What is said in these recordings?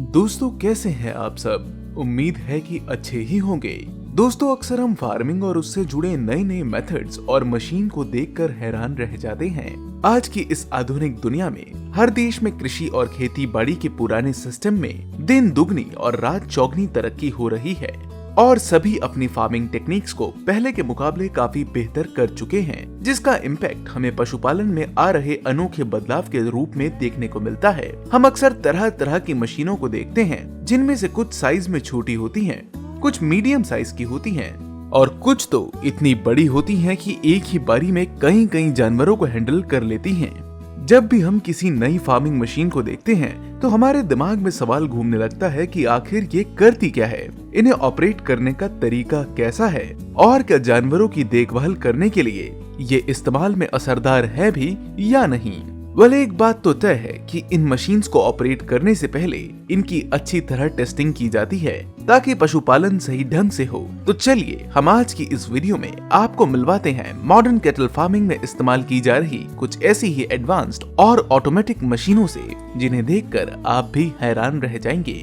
दोस्तों कैसे हैं आप सब। उम्मीद है कि अच्छे ही होंगे। दोस्तों अक्सर हम फार्मिंग और उससे जुड़े नए नए मेथड्स और मशीन को देखकर हैरान रह जाते हैं। आज की इस आधुनिक दुनिया में हर देश में कृषि और खेती बाड़ी के पुराने सिस्टम में दिन दुगनी और रात चौगनी तरक्की हो रही है और सभी अपनी फार्मिंग टेक्निक्स को पहले के मुकाबले काफी बेहतर कर चुके हैं, जिसका इम्पैक्ट हमें पशुपालन में आ रहे अनोखे बदलाव के रूप में देखने को मिलता है। हम अक्सर तरह तरह की मशीनों को देखते हैं, जिनमें से कुछ साइज में छोटी होती हैं, कुछ मीडियम साइज की होती हैं और कुछ तो इतनी बड़ी होती हैं कि एक ही बारी में कई कई जानवरों को हैंडल कर लेती हैं। जब भी हम किसी नई फार्मिंग मशीन को देखते हैं तो हमारे दिमाग में सवाल घूमने लगता है कि आखिर ये करती क्या है, इन्हें ऑपरेट करने का तरीका कैसा है और क्या जानवरों की देखभाल करने के लिए ये इस्तेमाल में असरदार है भी या नहीं। भले एक बात तो तय है कि इन मशीन्स को ऑपरेट करने से पहले इनकी अच्छी तरह टेस्टिंग की जाती है ताकि पशुपालन सही ढंग से हो। तो चलिए हम आज की इस वीडियो में आपको मिलवाते हैं मॉडर्न कैटल फार्मिंग में इस्तेमाल की जा रही कुछ ऐसी ही एडवांस्ड और ऑटोमेटिक मशीनों से जिन्हें देखकर आप भी हैरान रह जाएंगे।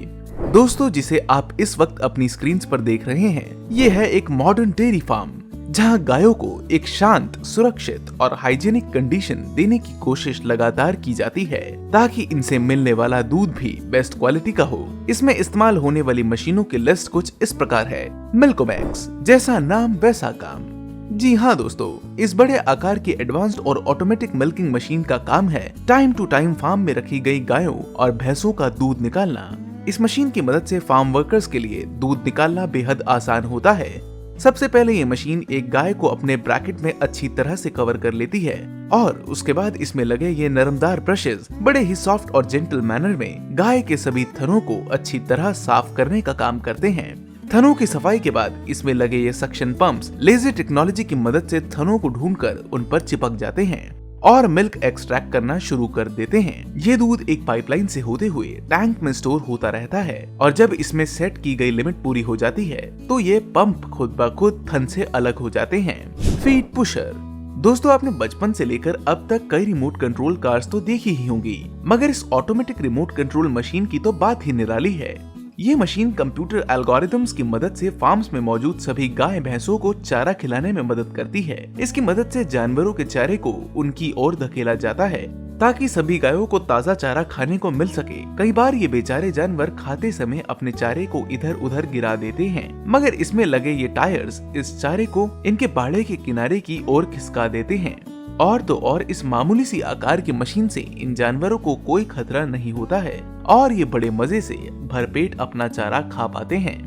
दोस्तों जिसे आप इस वक्त अपनी स्क्रीन पर देख रहे हैं, ये है एक मॉडर्न डेयरी फार्म जहां गायों को एक शांत, सुरक्षित और हाइजीनिक कंडीशन देने की कोशिश लगातार की जाती है ताकि इनसे मिलने वाला दूध भी बेस्ट क्वालिटी का हो। इसमें इस्तेमाल होने वाली मशीनों की लिस्ट कुछ इस प्रकार है। मिल्कोमैक्स, जैसा नाम वैसा काम। जी हाँ दोस्तों, इस बड़े आकार की एडवांस्ड और ऑटोमेटिक मिल्किंग मशीन का काम है टाइम टू टाइम फार्म में रखी गई गायों और भैंसों का दूध निकालना। इस मशीन की मदद से फार्म वर्कर्स के लिए दूध निकालना बेहद आसान होता है। सबसे पहले ये मशीन एक गाय को अपने ब्रैकेट में अच्छी तरह से कवर कर लेती है और उसके बाद इसमें लगे ये नरमदार ब्रशेस बड़े ही सॉफ्ट और जेंटल मैनर में गाय के सभी थनों को अच्छी तरह साफ करने का काम करते हैं। थनों की सफाई के बाद इसमें लगे ये सक्शन पंप्स लेजर टेक्नोलॉजी की मदद से थनों को ढूंढकर उन पर चिपक जाते हैं और मिल्क एक्सट्रैक्ट करना शुरू कर देते हैं। ये दूध एक पाइपलाइन से होते हुए टैंक में स्टोर होता रहता है और जब इसमें सेट की गई लिमिट पूरी हो जाती है तो ये पंप खुद ब खुद थन से अलग हो जाते हैं। Feed pusher. दोस्तों आपने बचपन से लेकर अब तक कई रिमोट कंट्रोल कार्स तो देखी ही होंगी, मगर इस ऑटोमेटिक रिमोट कंट्रोल मशीन की तो बात ही निराली है। ये मशीन कंप्यूटर एल्गोरिथम्स की मदद से फार्म्स में मौजूद सभी गाय भैंसों को चारा खिलाने में मदद करती है। इसकी मदद से जानवरों के चारे को उनकी ओर धकेला जाता है ताकि सभी गायों को ताज़ा चारा खाने को मिल सके। कई बार ये बेचारे जानवर खाते समय अपने चारे को इधर उधर गिरा देते हैं, मगर इसमें लगे ये टायर्स इस चारे को इनके बाड़े के किनारे की ओर खिसका देते हैं। और तो और इस मामूली सी आकार की मशीन से इन जानवरों को कोई खतरा नहीं होता है और ये बड़े मजे से भरपेट अपना चारा खा पाते हैं।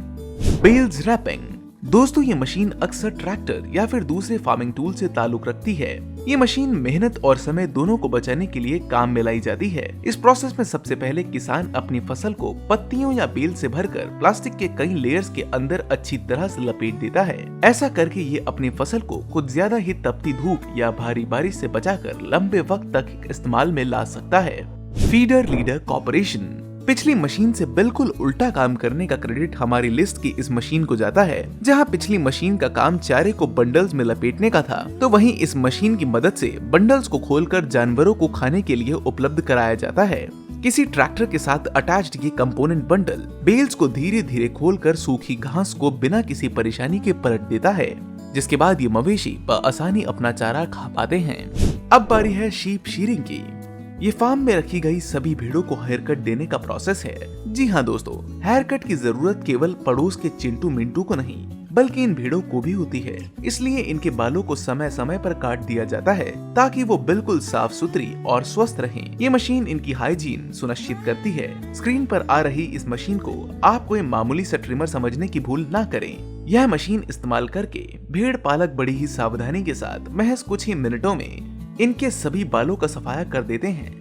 Bales wrapping. दोस्तों ये मशीन अक्सर ट्रैक्टर या फिर दूसरे फार्मिंग टूल से ताल्लुक रखती है। ये मशीन मेहनत और समय दोनों को बचाने के लिए काम में लाई जाती है। इस प्रोसेस में सबसे पहले किसान अपनी फसल को पत्तियों या बेल से भरकर प्लास्टिक के कई लेयर्स के अंदर अच्छी तरह से लपेट देता है। ऐसा करके ये अपनी फसल को कुछ ज्यादा ही तपती धूप या भारी बारिश से बचाकर लंबे वक्त तक इस्तेमाल में ला सकता है। Feeder leader corporation. पिछली मशीन से बिल्कुल उल्टा काम करने का क्रेडिट हमारी लिस्ट की इस मशीन को जाता है। जहां पिछली मशीन का काम चारे को बंडल्स में लपेटने का था, तो वहीं इस मशीन की मदद से बंडल्स को खोलकर जानवरों को खाने के लिए उपलब्ध कराया जाता है। किसी ट्रैक्टर के साथ अटैच्ड ये कंपोनेंट बंडल बेल्स को धीरे धीरे खोलकर सूखी घास को बिना किसी परेशानी के पलट देता है, जिसके बाद ये मवेशी बआसानी अपना चारा खा पाते हैं। अब बारी है शीप शीरिंग की। ये फार्म में रखी गई सभी भेड़ों को हेयर कट देने का प्रोसेस है। जी हाँ दोस्तों, हेयर कट की जरूरत केवल पड़ोस के चिंटू मिंटू को नहीं बल्कि इन भेड़ों को भी होती है। इसलिए इनके बालों को समय समय पर काट दिया जाता है ताकि वो बिल्कुल साफ सुथरी और स्वस्थ रहें। ये मशीन इनकी हाइजीन सुनिश्चित करती है। स्क्रीन पर आ रही इस मशीन को आप कोई मामूली सा ट्रिमर समझने की भूल ना करें। यह मशीन इस्तेमाल करके भेड़ पालक बड़ी ही सावधानी के साथ महज कुछ ही मिनटों में इनके सभी बालों का सफाया कर देते हैं।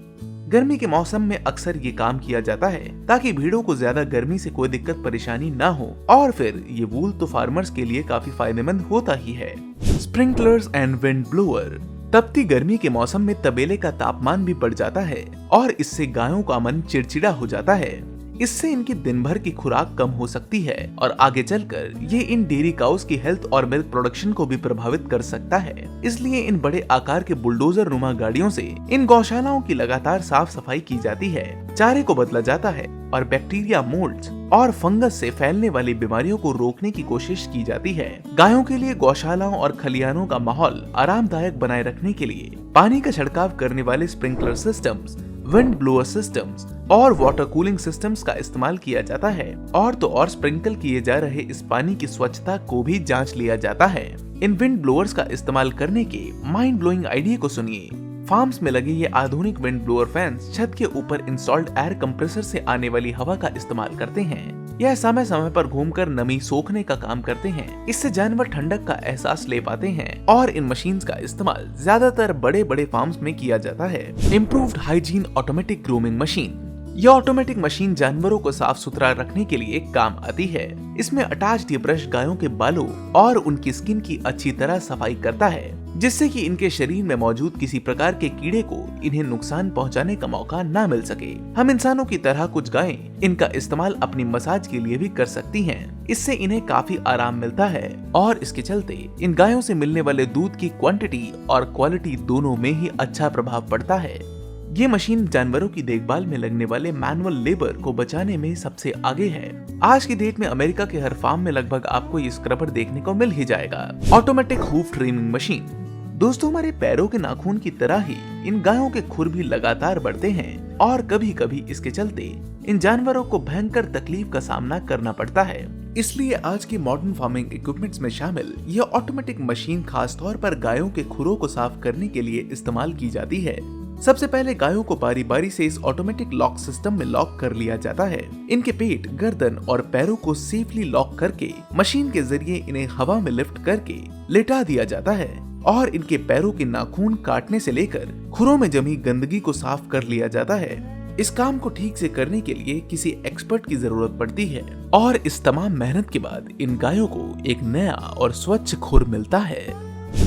गर्मी के मौसम में अक्सर ये काम किया जाता है ताकि भीड़ों को ज्यादा गर्मी से कोई दिक्कत परेशानी ना हो और फिर ये वूल तो फार्मर्स के लिए काफी फायदेमंद होता ही है। Sprinklers and wind blower. तपती गर्मी के मौसम में तबेले का तापमान भी बढ़ जाता है और इससे गायों का मन चिड़चिड़ा हो जाता है। इससे इनकी दिन भर की खुराक कम हो सकती है और आगे चलकर ये इन डेयरी काउस की हेल्थ और मिल्क प्रोडक्शन को भी प्रभावित कर सकता है। इसलिए इन बड़े आकार के बुलडोजर नुमा गाड़ियों से इन गौशालाओं की लगातार साफ सफाई की जाती है, चारे को बदला जाता है और बैक्टीरिया, मोल्ड्स और फंगस से फैलने वाली बीमारियों को रोकने की कोशिश की जाती है। गायों के लिए गौशालाओं और खलिहानों का माहौल आरामदायक बनाए रखने के लिए पानी का छिड़काव करने वाले sprinkler systems, wind blower systems और वाटर कूलिंग सिस्टम्स का इस्तेमाल किया जाता है। और तो और स्प्रिंकल किए जा रहे इस पानी की स्वच्छता को भी जांच लिया जाता है। इन विंड ब्लोअर्स का इस्तेमाल करने के माइंड ब्लोइंग आइडिया को सुनिए। फार्म्स में लगे ये आधुनिक विंड ब्लोअर फैंस छत के ऊपर इंस्टॉल्ड एयर कंप्रेसर से आने वाली हवा का इस्तेमाल करते हैं। यह समय समय पर घूमकर नमी सोखने का काम करते हैं। इससे जानवर ठंडक का एहसास ले पाते हैं और इन मशीन्स का इस्तेमाल ज्यादातर बड़े बड़े फार्म्स में किया जाता है। Improved hygiene automatic grooming machine. यह ऑटोमेटिक मशीन जानवरों को साफ सुथरा रखने के लिए काम आती है। इसमें अटैच्ड ये ब्रश गायों के बालों और उनकी स्किन की अच्छी तरह सफाई करता है, जिससे कि इनके शरीर में मौजूद किसी प्रकार के कीड़े को इन्हें नुकसान पहुंचाने का मौका ना मिल सके। हम इंसानों की तरह कुछ गायें इनका इस्तेमाल अपनी मसाज के लिए भी कर सकती हैं। इससे इन्हें काफी आराम मिलता है और इसके चलते इन गायों से मिलने वाले दूध की क्वांटिटी और क्वालिटी दोनों में ही अच्छा प्रभाव पड़ता है। ये मशीन जानवरों की देखभाल में लगने वाले मैनुअल लेबर को बचाने में सबसे आगे है। आज की डेट में अमेरिका के हर फार्म में लगभग आपको ये स्क्रबर देखने को मिल ही जाएगा। Automatic hoof trimming machine. दोस्तों, हमारे पैरों के नाखून की तरह ही इन गायों के खुर भी लगातार बढ़ते हैं और कभी कभी इसके चलते इन जानवरों को भयंकर तकलीफ का सामना करना पड़ता है। इसलिए आज के मॉडर्न फार्मिंग इक्विपमेंट्स में शामिल यह ऑटोमेटिक मशीन खास तौर पर गायों के खुरों को साफ करने के लिए इस्तेमाल की जाती है। सबसे पहले गायों को बारी बारी से इस ऑटोमेटिक लॉक सिस्टम में लॉक कर लिया जाता है। इनके पेट, गर्दन और पैरों को सेफली लॉक करके मशीन के जरिए इन्हें हवा में लिफ्ट करके लेटा दिया जाता है और इनके पैरों के नाखून काटने से लेकर खुरों में जमी गंदगी को साफ कर लिया जाता है। इस काम को ठीक से करने के लिए किसी एक्सपर्ट की जरूरत पड़ती है और इस तमाम मेहनत के बाद इन गायों को एक नया और स्वच्छ खुर मिलता है।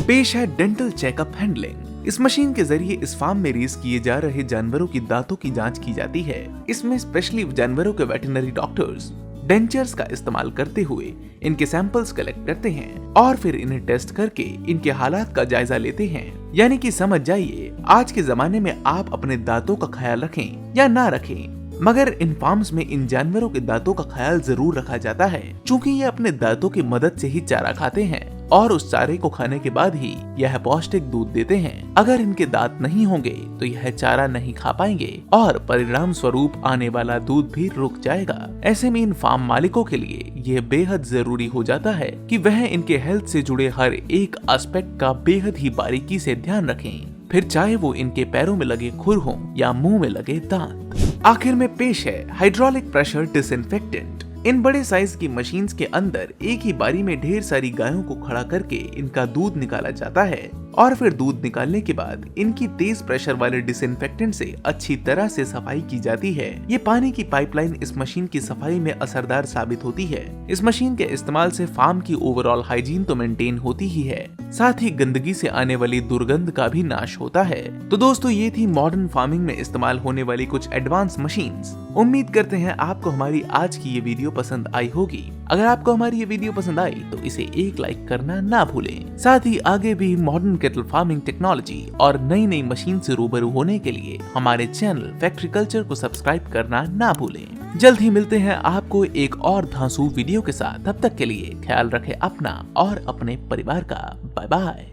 पेश है डेंटल चेकअप हैंडलिंग। इस मशीन के जरिए इस फार्म में रेस किए जा रहे जानवरों की दांतों की जांच की जाती है। इसमें स्पेशली जानवरों के वेटरनरी डॉक्टर्स डेंचर्स का इस्तेमाल करते हुए इनके सैंपल्स कलेक्ट करते हैं और फिर इन्हें टेस्ट करके इनके हालात का जायजा लेते हैं। यानी कि समझ जाइए, आज के जमाने में आप अपने दांतों का ख्याल रखें या ना रखें, मगर इन फार्म्स में इन जानवरों के दांतों का ख्याल जरूर रखा जाता है, क्योंकि ये अपने दांतों की मदद से ही चारा खाते हैं और उस चारे को खाने के बाद ही यह पौष्टिक दूध देते हैं। अगर इनके दांत नहीं होंगे तो यह चारा नहीं खा पाएंगे और परिणाम स्वरूप आने वाला दूध भी रुक जाएगा। ऐसे में इन फार्म मालिकों के लिए यह बेहद जरूरी हो जाता है कि वह इनके हेल्थ से जुड़े हर एक एस्पेक्ट का बेहद ही बारीकी से ध्यान रखें, फिर चाहे वो इनके पैरों में लगे खुर हो या मुंह में लगे दांत। आखिर में पेश है हाइड्रोलिक प्रेशर डिसइंफेक्टेंट। इन बड़े साइज की मशीन्स के अंदर एक ही बारी में ढेर सारी गायों को खड़ा करके इनका दूध निकाला जाता है और फिर दूध निकालने के बाद इनकी तेज प्रेशर वाले डिसइंफेक्टेंट से अच्छी तरह से सफाई की जाती है। ये पानी की पाइपलाइन इस मशीन की सफाई में असरदार साबित होती है। इस मशीन के इस्तेमाल से फार्म की ओवरऑल हाइजीन तो मेंटेन होती ही है, साथ ही गंदगी से आने वाली दुर्गंध का भी नाश होता है। तो दोस्तों, ये थी मॉडर्न फार्मिंग में इस्तेमाल होने वाली कुछ एडवांस मशीन्स। उम्मीद करते हैं आपको हमारी आज की ये वीडियो पसंद आई होगी। अगर आपको हमारी ये वीडियो पसंद आई तो इसे एक लाइक करना ना भूलें। साथ ही आगे भी मॉडर्न केटल फार्मिंग टेक्नोलॉजी और नई नई मशीन से रूबरू होने के लिए हमारे चैनल फैक्ट्री कल्चर को सब्सक्राइब करना ना भूलें। जल्द ही मिलते हैं आपको एक और धांसू वीडियो के साथ। तब तक के लिए ख्याल रखें अपना और अपने परिवार का। Bye bye.